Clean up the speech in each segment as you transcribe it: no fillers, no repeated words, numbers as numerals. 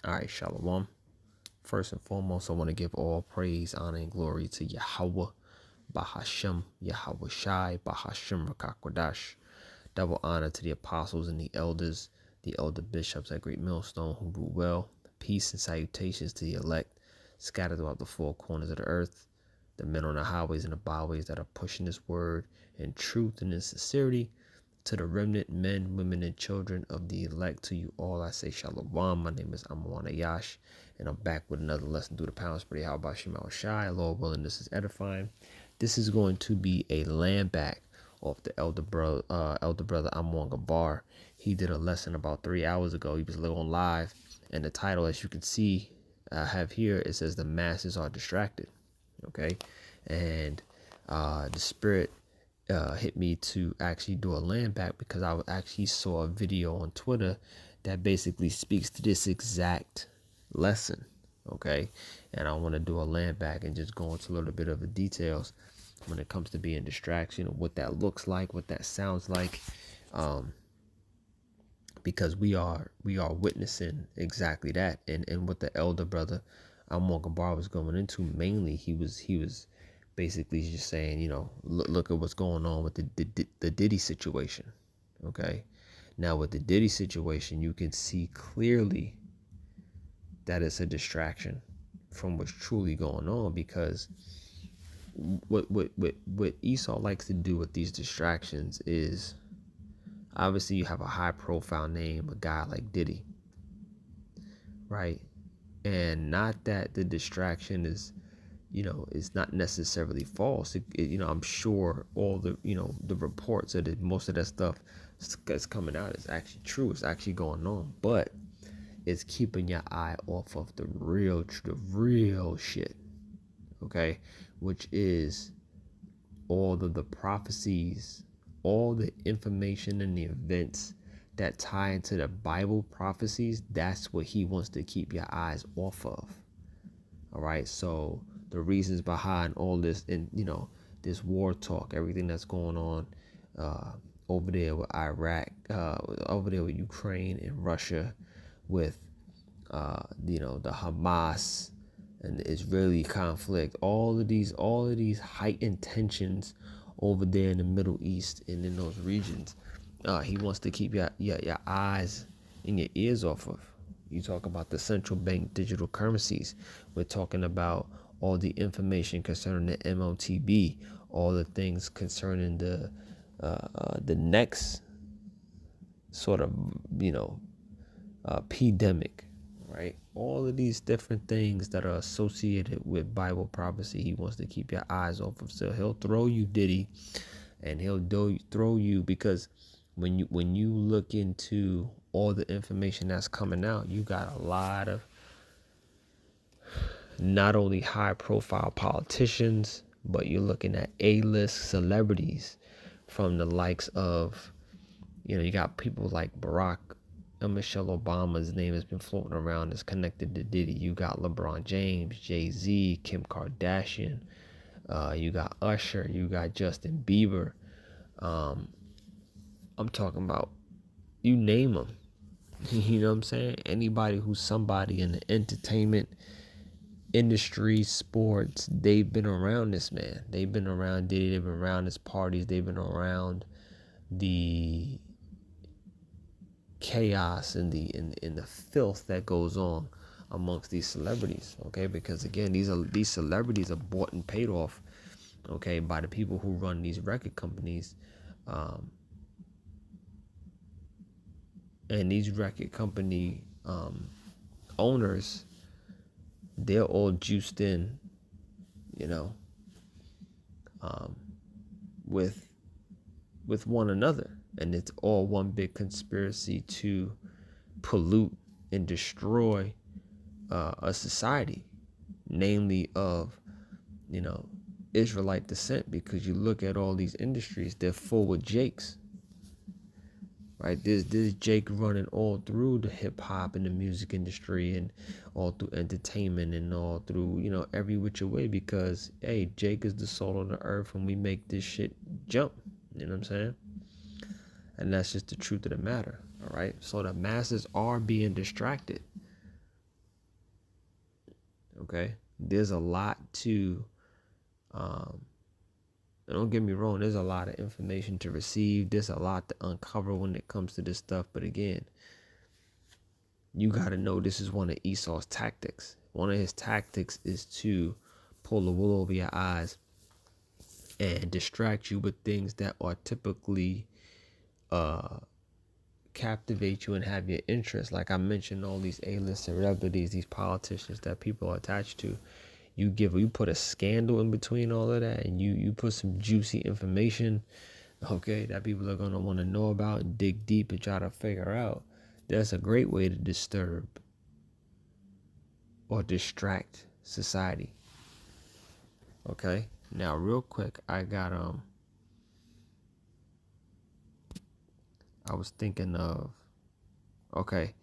All right, Shalom. First and foremost, I want to give all praise, honor, and glory to Yahawah, Bahashem, Yahawashi, Bahashem Rakakwadash. Double honor to the apostles and the elder bishops at Great Millstone who rule well. Peace and salutations to the elect scattered throughout the four corners of the earth. The men on the highways and the byways that are pushing this word in truth and in sincerity. To the remnant men, women, and children of the elect, to you all I say shalom. My name is Ahmawan Ahyash, and I'm back with another lesson through the power spirit. Yahawashi, Yahawashi, Lord willing, this is edifying. This is going to be a land back off the elder brother Ahmawan Gabar. He did a lesson about 3 hours ago. He was on live, and the title, as you can see, I have here, it says the masses are distracted. Okay, and the spirit hit me to actually do a land back because I actually saw a video on Twitter that basically speaks to this exact lesson. Okay, and I want to do a land back and just go into a little bit of the details when it comes to being distraction, what that looks like, what that sounds like, because we are witnessing exactly that, and what the elder brother Ahmawan Gabar was going into. Mainly, he was basically just saying, look at what's going on with the Diddy situation. Okay, now with the Diddy situation, you can see clearly that it's a distraction from what's truly going on, because what Esau likes to do with these distractions is, obviously you have a high profile name, a guy like Diddy, right? And not that the distraction is, it's not necessarily false. I'm sure all the, the reports of most of that stuff that's coming out is actually true. It's actually going on, but it's keeping your eye off of the real shit. Okay, which is all of the prophecies, all the information and the events that tie into the Bible prophecies. That's what he wants to keep your eyes off of. All right, so the reasons behind all this, and this war talk, everything that's going on over there with Iraq, over there with Ukraine and Russia, with the Hamas and the Israeli conflict, all of these heightened tensions over there in the Middle East and in those regions, he wants to keep your eyes and your ears off of. You talk about the central bank digital currencies. We're talking about all the information concerning the MOTB, all the things concerning the next sort of pandemic, right? All of these different things that are associated with Bible prophecy, he wants to keep your eyes off of. So he'll throw you Diddy, and he'll throw you, because when you look into all the information that's coming out, you got a lot of not only high profile politicians, but you're looking at A-list celebrities from the likes of, you got people like Barack and Michelle Obama's name has been floating around as connected to Diddy. You got LeBron James, Jay-Z, Kim Kardashian, you got Usher, you got Justin Bieber. I'm talking about, you name them. You know what I'm saying? Anybody who's somebody in the entertainment industry, sports, they've been around this man. They've been around Diddy. They've been around his parties. They've been around the chaos and the filth that goes on amongst these celebrities. Okay, because again, these celebrities are bought and paid off, okay, by the people who run these record companies, and these record company owners, they're all juiced in, with one another, and it's all one big conspiracy to pollute and destroy a society, namely of Israelite descent. Because you look at all these industries, they're full with Jakes, right? There's Jake running all through the hip hop and the music industry, and all through entertainment, and all through every which way, because hey, Jake is the soul of the earth, and we make this shit jump. You know what I'm saying? And that's just the truth of the matter. All right, so the masses are being distracted. Okay, there's a lot to, don't get me wrong, there's a lot of information to receive. There's a lot to uncover when it comes to this stuff. But again, you got to know this is one of Esau's tactics. One of his tactics is to pull the wool over your eyes and distract you with things that are typically captivate you and have your interest. Like I mentioned, all these A-list celebrities, these politicians that people are attached to. You put a scandal in between all of that, and you put some juicy information, okay, that people are gonna want to know about and dig deep and try to figure out. That's a great way to disturb or distract society. Okay, now real quick, I was thinking of, okay,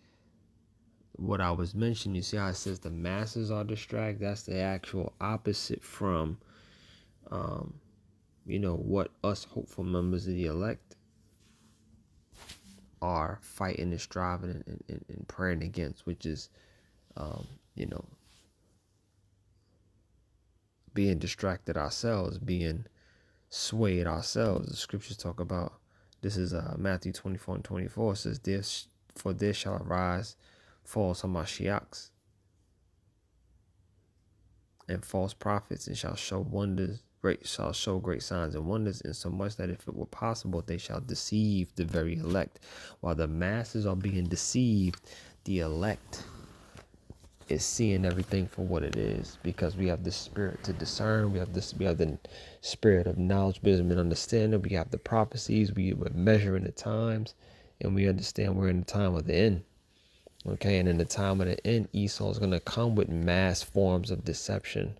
what I was mentioning. You see how it says the masses are distracted? That's the actual opposite from what us hopeful members of the elect are fighting and striving and praying against, which is being distracted ourselves, being swayed ourselves. The scriptures talk about this. Is Matthew 24:24. It says, for there shall arise false Hamashiachs and false prophets, and shall show great signs and wonders, insomuch that if it were possible, they shall deceive the very elect. While the masses are being deceived, the elect is seeing everything for what it is, because we have the spirit to discern. We have the spirit of knowledge, wisdom, and understanding. We have the prophecies. We're measuring the times, and we understand we're in the time of the end. Okay, and in the time of the end, Esau is going to come with mass forms of deception,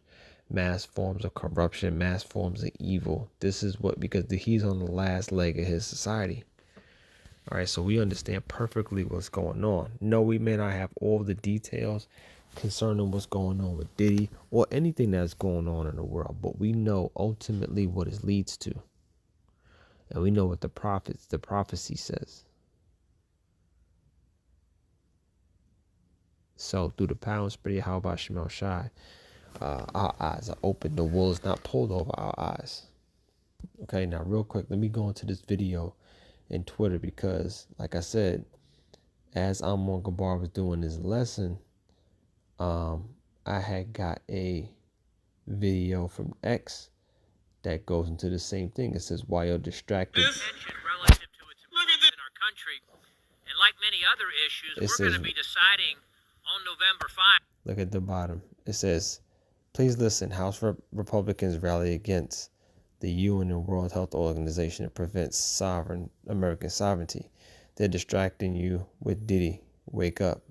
mass forms of corruption, mass forms of evil. This is because he's on the last leg of his society. All right, so we understand perfectly what's going on. No, we may not have all the details concerning what's going on with Diddy or anything that's going on in the world, but we know ultimately what it leads to. And we know what the prophecy says. So through the power and spirit of Yahawashi, our eyes are open. The wool is not pulled over our eyes. Okay, now real quick, let me go into this video in Twitter, because like I said, as Ahmawan Gabar was doing his lesson, I had got a video from X that goes into the same thing. It says, why you're distracted. Relative to its importance in our country, and like many other issues, we're going to be deciding on November 5. Look at the bottom. It says, please listen, House Republicans rally against the UN and World Health Organization to prevent American sovereignty. They're distracting you with Diddy. Wake up.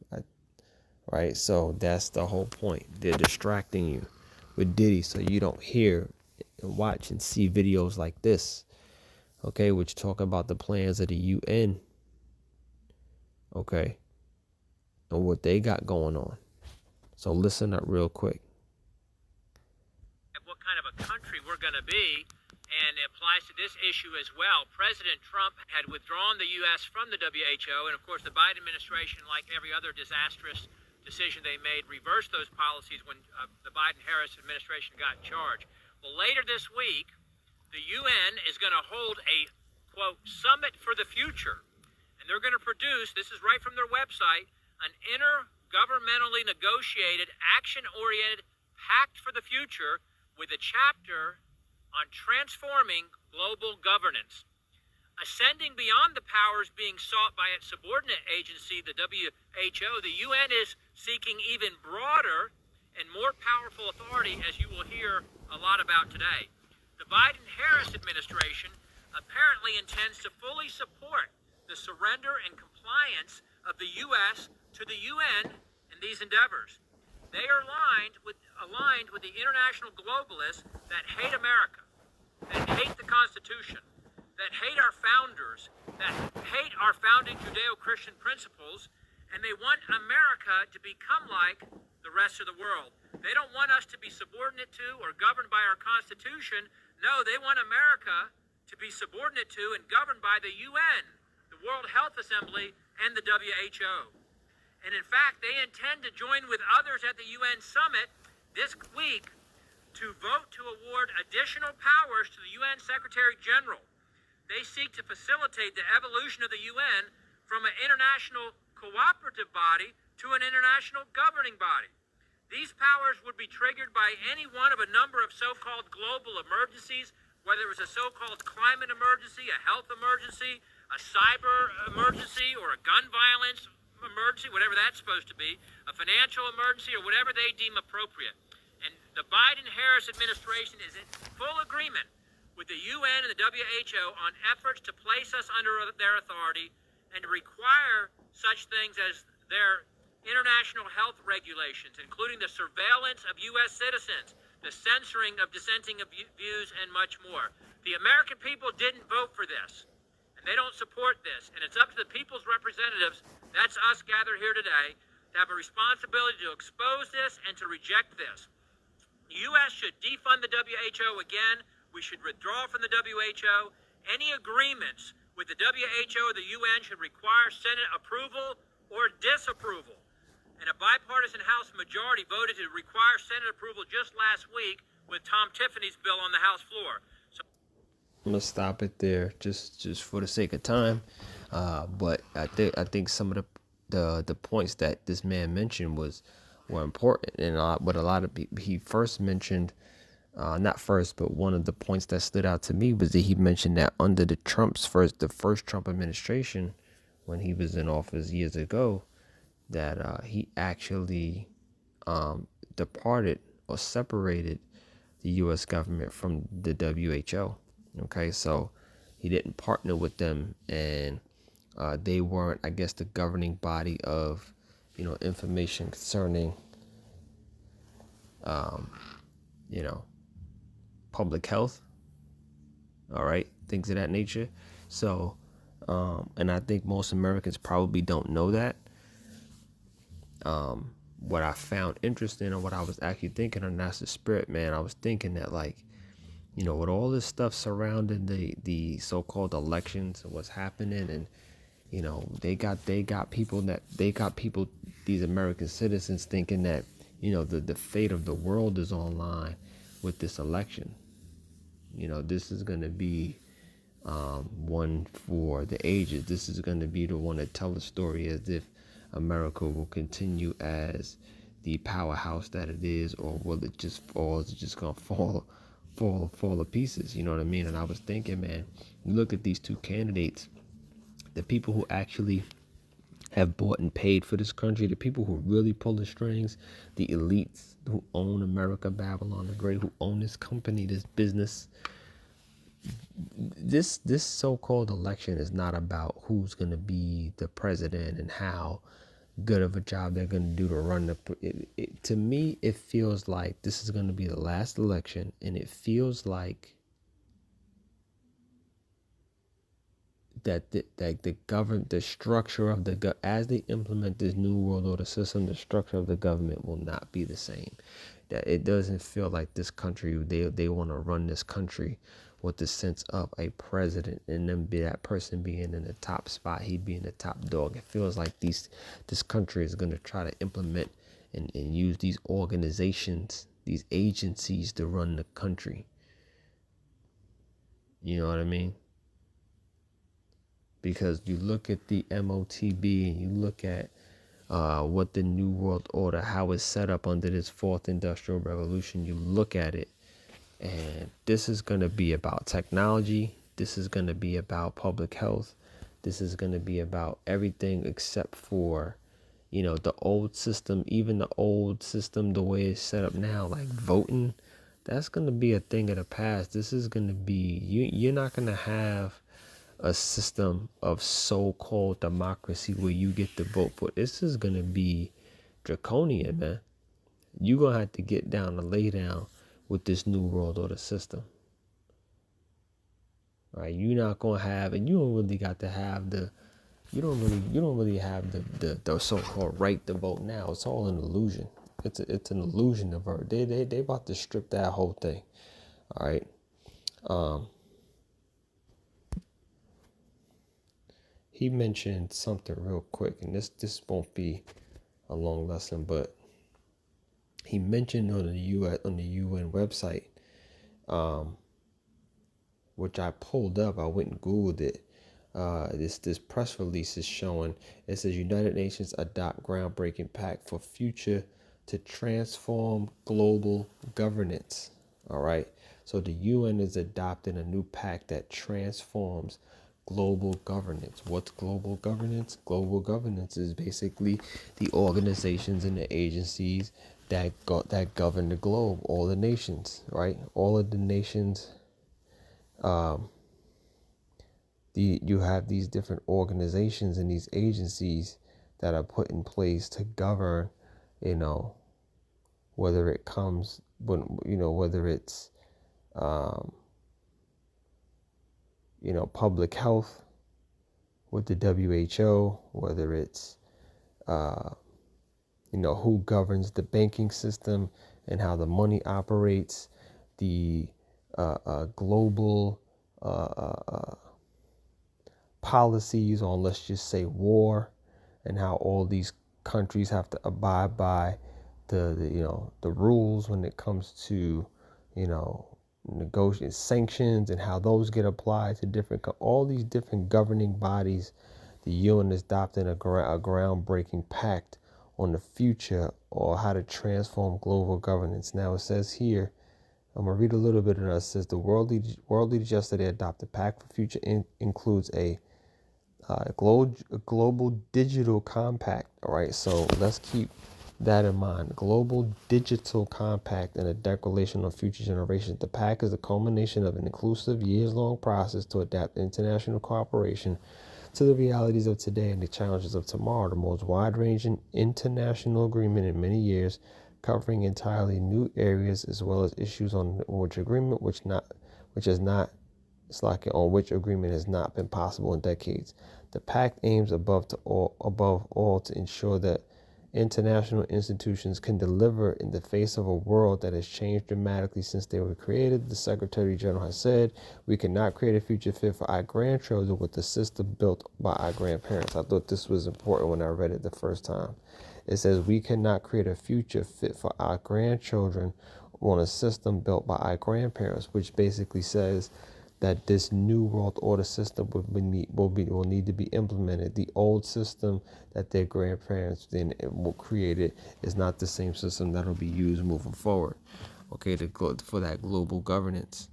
Right? So that's the whole point. They're distracting you with Diddy so you don't hear and watch and see videos like this. Okay? Which talk about the plans of the UN. Okay? And what they got going on. So listen up real quick. What kind of a country we're going to be, and it applies to this issue as well. President Trump had withdrawn the U.S. from the WHO, and of course the Biden administration, like every other disastrous decision they made, reversed those policies when the Biden-Harris administration got in charge. Well, later this week, the UN is going to hold a, quote, summit for the future. And they're going to produce, this is right from their website, an intergovernmentally negotiated, action-oriented pact for the future with a chapter on transforming global governance. Ascending beyond the powers being sought by its subordinate agency, the WHO, the UN is seeking even broader and more powerful authority, as you will hear a lot about today. The Biden-Harris administration apparently intends to fully support the surrender and compliance of the U.S. to the UN in these endeavors. They are aligned with the international globalists that hate America, that hate the Constitution, that hate our founders, that hate our founding Judeo-Christian principles, and they want America to become like the rest of the world. They don't want us to be subordinate to or governed by our Constitution. No, they want America to be subordinate to and governed by the UN, the World Health Assembly, and the WHO. And in fact, they intend to join with others at the UN summit this week to vote to award additional powers to the UN Secretary General. They seek to facilitate the evolution of the UN from an international cooperative body to an international governing body. These powers would be triggered by any one of a number of so-called global emergencies, whether it was a so-called climate emergency, a health emergency, a cyber emergency, or a gun violence emergency, whatever that's supposed to be, a financial emergency, or whatever they deem appropriate. And the Biden-Harris administration is in full agreement with the UN and the WHO on efforts to place us under their authority and to require such things as their international health regulations, including the surveillance of U.S. citizens, the censoring of dissenting views, and much more. The American people didn't vote for this, and they don't support this, and it's up to the people's representatives, that's us gathered here today, to have a responsibility to expose this and to reject this. The U.S. should defund the WHO again. We should withdraw from the WHO. Any agreements with the WHO or the UN should require Senate approval or disapproval. And a bipartisan House majority voted to require Senate approval just last week with Tom Tiffany's bill on the House floor. So I'm gonna stop it there, just for the sake of time. But I think some of the points that this man mentioned were important, and what a lot of people, he first mentioned, not first, but one of the points that stood out to me was that he mentioned that under the first Trump administration, when he was in office years ago, that he actually departed or separated the U.S. government from the WHO. Okay, so he didn't partner with them, and they weren't, I guess, the governing body of, information concerning, public health. All right, things of that nature. So, and I think most Americans probably don't know that. What I found interesting, and what I was actually thinking, and that's the spirit, man. I was thinking that, like, with all this stuff surrounding the so-called elections and what's happening, and they got people, these American citizens, thinking that the fate of the world is online with this election. This is going to be one for the ages. This is going to be the one to tell the story as if America will continue as the powerhouse that it is, or will it just fall? Is it just gonna fall to pieces? You know what I mean? And I was thinking, man, you look at these two candidates, the people who actually have bought and paid for this country, the people who really pull the strings, the elites who own America, Babylon the Great, who own this company, this business. This so-called election is not about who's going to be the president and how good of a job they're going to do to run to me, it feels like this is going to be the last election, and it feels like that the government, the structure of as they implement this new world order system, the structure of the government will not be the same. That it doesn't feel like this country, they want to run this country with the sense of a president, and then that person being in the top spot, he being the top dog. It feels like this country is going to try to implement and use these organizations, these agencies, to run the country. You know what I mean? Because you look at the MOTB, and you look at what the New World Order, how it's set up under this fourth industrial revolution, you look at it, and this is going to be about technology. This is going to be about public health. This is going to be about everything except for, the old system. Even the old system, the way it's set up now, like voting, that's going to be a thing of the past. This is going to be, you're not going to have a system of so-called democracy where you get to vote for. This is going to be draconian, man. You're going to have to get down and lay down with this new world order system. Right? You're not going to have, and you don't really got to have you don't really have the so-called right to vote now. It's all an illusion. It's an illusion of vote. They about to strip that whole thing. All right. He mentioned something real quick, and this won't be a long lesson, but he mentioned on the UN website, which I pulled up. I went and Googled it. This press release is showing. It says United Nations adopt groundbreaking pact for future to transform global governance. All right. So the UN is adopting a new pact that transforms global governance. What's global governance? Global governance is basically the organizations and the agencies that govern the globe, all the nations, right? All of the nations. You have these different organizations and these agencies that are put in place to govern, whether it comes when whether it's public health with the WHO, whether it's who governs the banking system and how the money operates, the global policies on, let's just say, war, and how all these countries have to abide by the rules when it comes to negotiate sanctions and how those get applied to all these different governing bodies. The UN is adopting a groundbreaking pact on the future or how to transform global governance. Now it says here, I'm gonna read a little bit of it. It says the world leaders yesterday adopted pact for future includes a global digital compact. All right, so let's keep that in mind. Global digital compact and a declaration on future generations. The pact is a culmination of an inclusive years-long process to adapt international cooperation to the realities of today and the challenges of tomorrow. The most wide-ranging international agreement in many years, covering entirely new areas as well as issues on which agreement on which agreement has not been possible in decades. The pact aims above all to ensure that international institutions can deliver in the face of a world that has changed dramatically since they were created. The Secretary General has said, we cannot create a future fit for our grandchildren with the system built by our grandparents. I thought this was important when I read it the first time. It says, we cannot create a future fit for our grandchildren on a system built by our grandparents, which basically says that this new world order system will need to be implemented. The old system that their grandparents then created is not the same system that will be used moving forward. Okay, for that global governance.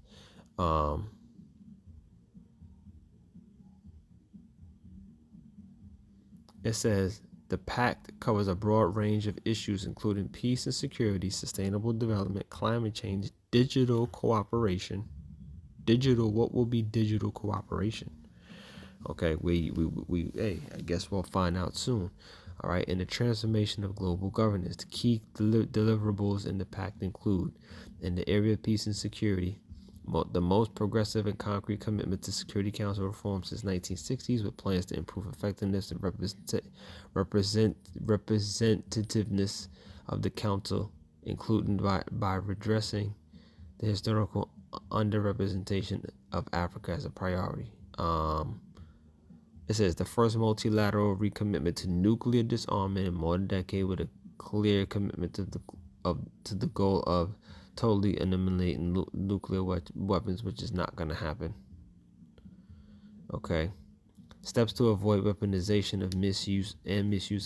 It says the pact covers a broad range of issues, including peace and security, sustainable development, climate change, digital cooperation. What will be digital cooperation? Okay, hey, I guess we'll find out soon. All right, and the transformation of global governance. The key deliverables in the pact include, in the area of peace and security, the most progressive and concrete commitment to Security Council reform since 1960s, with plans to improve effectiveness and representativeness of the council, including by redressing the historical underrepresentation of Africa as a priority. It says the first multilateral recommitment to nuclear disarmament in more than a decade, with a clear commitment to the goal of totally eliminating nuclear weapons, which is not going to happen. Okay. Steps to avoid weaponization of misuse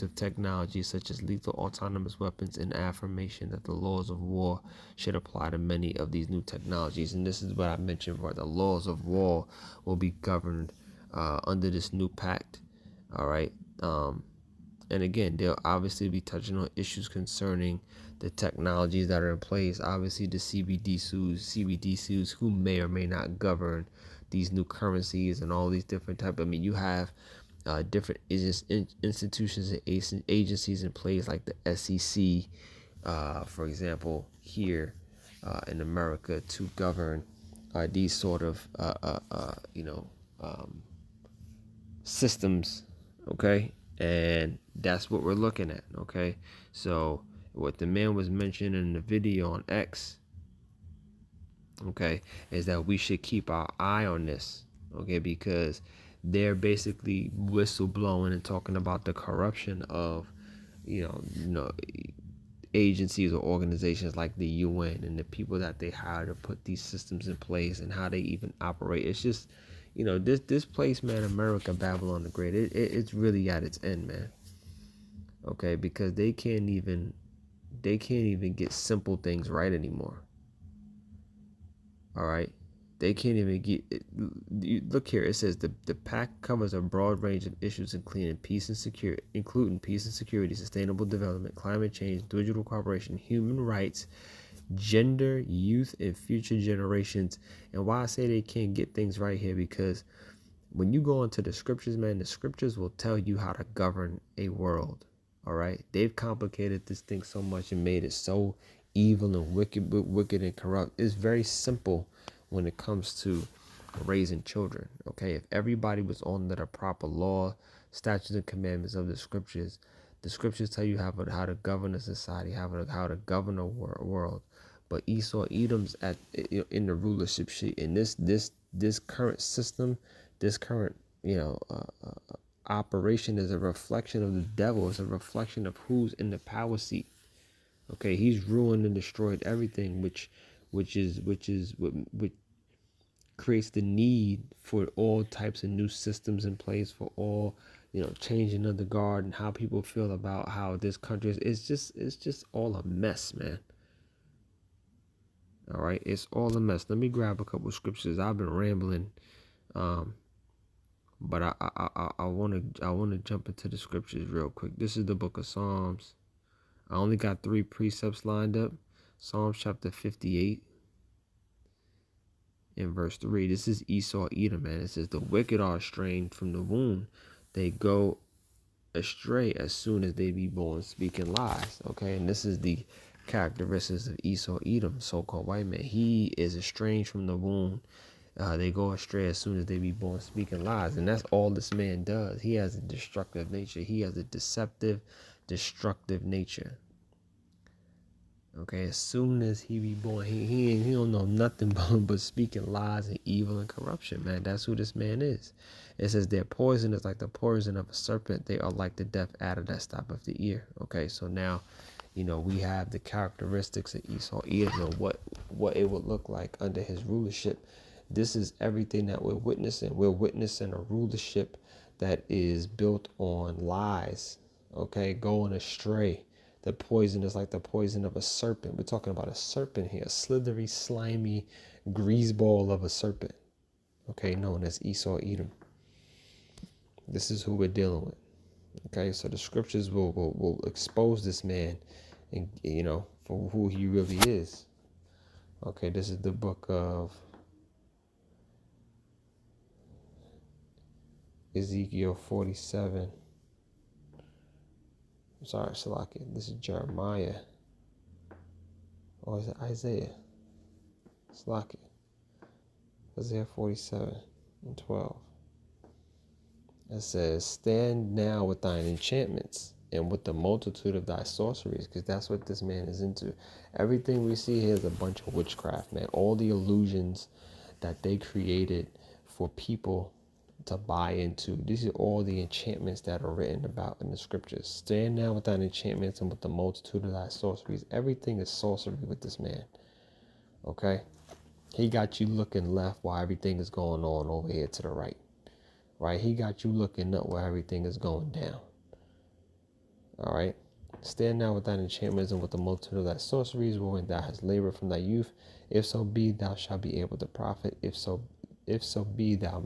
of technology such as lethal autonomous weapons, and affirmation that the laws of war should apply to many of these new technologies. And this is what I mentioned, where the laws of war will be governed under this new pact. All right. And again, they'll obviously be touching on issues concerning the technologies that are in place. Obviously, the CBDCs who may or may not govern these new currencies and all these different type. I mean, you have different institutions and agencies in place, like the SEC, for example, here in America, to govern these sort of systems. Okay, and that's what we're looking at. Okay, so what the man was mentioning in the video on X, okay, is that we should keep our eye on this, okay, because they're basically whistleblowing and talking about the corruption of agencies or organizations like the UN and the people that they hire to put these systems in place and how they even operate. It's just, this place, man, America, Babylon the Great, it's really at its end, man. Okay, because they can't even get simple things right anymore. All right. They can't even get it. Look here. It says the pact covers a broad range of issues, including peace and security, sustainable development, climate change, digital cooperation, human rights, gender, youth, and future generations. And why I say they can't get things right here, because when you go into the scriptures, man, the scriptures will tell you how to govern a world. All right. They've complicated this thing so much and made it so evil and wicked and corrupt. It's very simple when it comes to raising children. Okay, if everybody was under the proper law, statutes, and commandments of the scriptures tell you how to govern a society, how to govern a world. But Esau, Edom's in the rulership sheet, and this current system, this current operation is a reflection of the devil. It's a reflection of who's in the power seat. Okay, he's ruined and destroyed everything, which creates the need for all types of new systems in place, for all changing of the guard and how people feel about how this country is. It's just all a mess, man. All right, it's all a mess. Let me grab a couple of scriptures. I've been rambling, but I want to jump into the scriptures real quick. This is the book of Psalms. I only got 3 precepts lined up. Psalms chapter 58 in verse 3. This is Esau, Edom, man. It says, the wicked are estranged from the womb. They go astray as soon as they be born, speaking lies. Okay, and this is the characteristics of Esau, Edom, so-called white man. He is estranged from the womb. They go astray as soon as they be born, speaking lies. And that's all this man does. He has a destructive nature. He has a deceptive, destructive nature. Okay, as soon as he be born, he don't know nothing but speaking lies and evil and corruption, man. That's who this man is. It says their poison is like the poison of a serpent. They are like the deaf adder that stoppeth the ear. Okay, so now, we have the characteristics of Esau, Edom, and what it would look like under his rulership. This is everything that we're witnessing. We're witnessing a rulership that is built on lies. Okay, going astray. The poison is like the poison of a serpent. We're talking about a serpent here, a slithery, slimy greaseball of a serpent. Okay, known as Esau, Edom. This is who we're dealing with. Okay, so the scriptures will expose this man, and for who he really is. Okay, this is the book of Ezekiel 47. Sorry, Salakia. This is Jeremiah. Or is it Isaiah? Salakia. Isaiah 47:12. It says, stand now with thine enchantments and with the multitude of thy sorceries, because that's what this man is into. Everything we see here is a bunch of witchcraft, man. All the illusions that they created for people to buy into. These are all the enchantments that are written about in the scriptures. Stand now with thine enchantments and with the multitude of thy sorceries. Everything is sorcery with this man. Okay? He got you looking left while everything is going on over here to the right. Right? He got you looking up while everything is going down. All right? Stand now with thine enchantments and with the multitude of thy sorceries, wherein thou hast labored from thy youth. If so be, thou shalt be able to profit. If so be, thou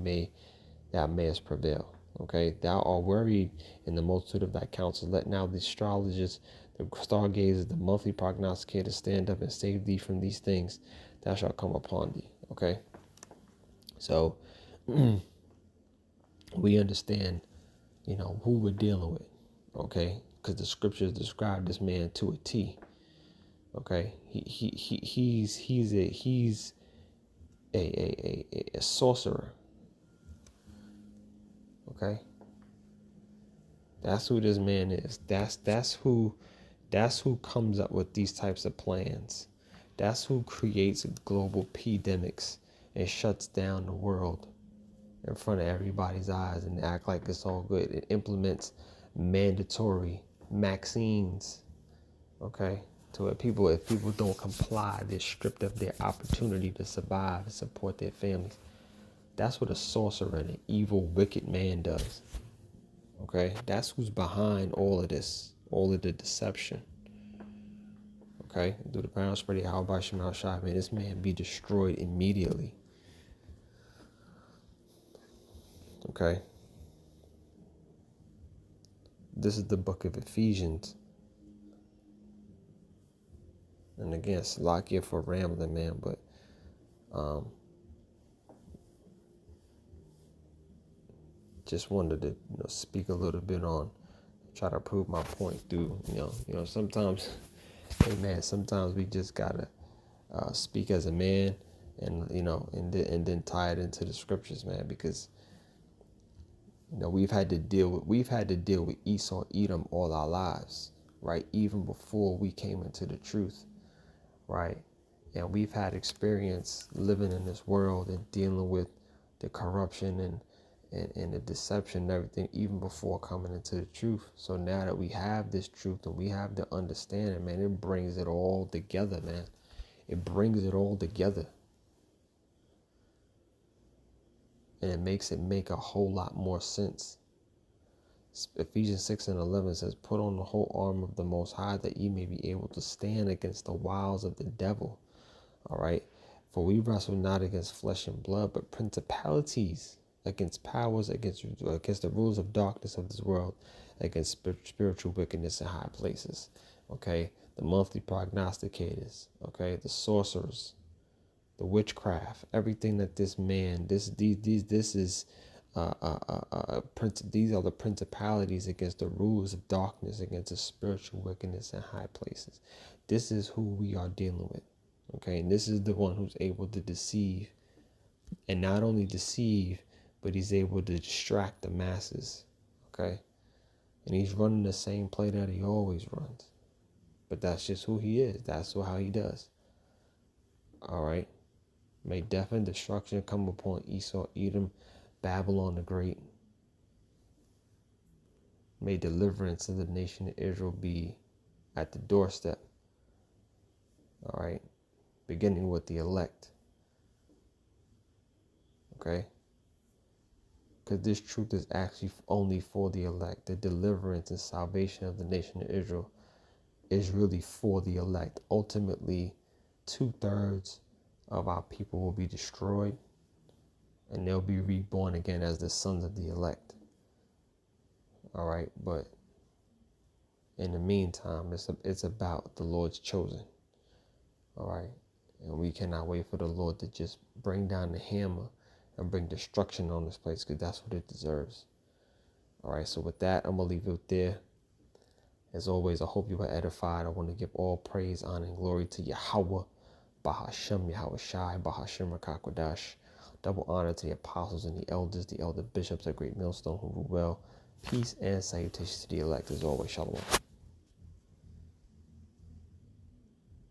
mayest prevail. Okay, thou art worried in the multitude of thy counsels. Let now the astrologers, the stargazers, the monthly prognosticators stand up and save thee from these things that shall come upon thee. Okay, so we understand, who we're dealing with. Okay, because the scriptures describe this man to a T. Okay, he's a sorcerer. Okay, that's who this man is. That's who comes up with these types of plans. That's who creates global pandemics and shuts down the world in front of everybody's eyes and act like it's all good. It implements mandatory vaccines. Okay, To where people, if people don't comply, they're stripped of their opportunity to survive and support their families. That's what a sorcerer and an evil, wicked man does. Okay? That's who's behind all of this, all of the deception. Okay? Do the pound spread the Yahawashi Yahshai, man, this man be destroyed immediately. Okay? This is the book of Ephesians. And again, Salakia for rambling, man, but just wanted to speak a little bit on, try to prove my point through, sometimes, hey man, sometimes we just gotta speak as a man, and and then tie it into the scriptures, man, because we've had to deal with Esau, Edom all our lives, right? Even before we came into the truth, right? And we've had experience living in this world and dealing with the corruption and the deception and everything, even before coming into the truth. So now that we have this truth and we have the understanding, man, it brings it all together, man. It brings it all together. And it makes it make a whole lot more sense. Ephesians 6:11 says, put on the whole armor of the Most High, that ye may be able to stand against the wiles of the devil. All right. For we wrestle not against flesh and blood, but principalities, against powers, against the rulers of darkness of this world, against spiritual wickedness in high places. Okay. The monthly prognosticators. Okay. The sorcerers, the witchcraft, everything that this man, these are the principalities against the rulers of darkness, against the spiritual wickedness in high places. This is who we are dealing with. Okay, and this is the one who's able to deceive, and not only deceive, but he's able to distract the masses. Okay, and he's running the same play that he always runs, but that's just who he is. That's how he does. All right, may death and destruction come upon Esau, Edom, Babylon the Great. May deliverance of the nation of Israel be at the doorstep. All right. Beginning with the elect. Okay? Because this truth is actually only for the elect. The deliverance and salvation of the nation of Israel is really for the elect. Ultimately, 2/3 of our people will be destroyed, and they'll be reborn again as the sons of the elect. All right? But in the meantime, it's about the Lord's chosen. All right? And we cannot wait for the Lord to just bring down the hammer and bring destruction on this place, because that's what it deserves. All right, so with that, I'm going to leave it there. As always, I hope you were edified. I want to give all praise, honor, and glory to Yahawah, Bahasham, Yahawashi, Bahashim Rakakwadash. Double honor to the apostles and the elder bishops at Great Millstone who rule well. Peace and salutations to the elect as always. Shalom.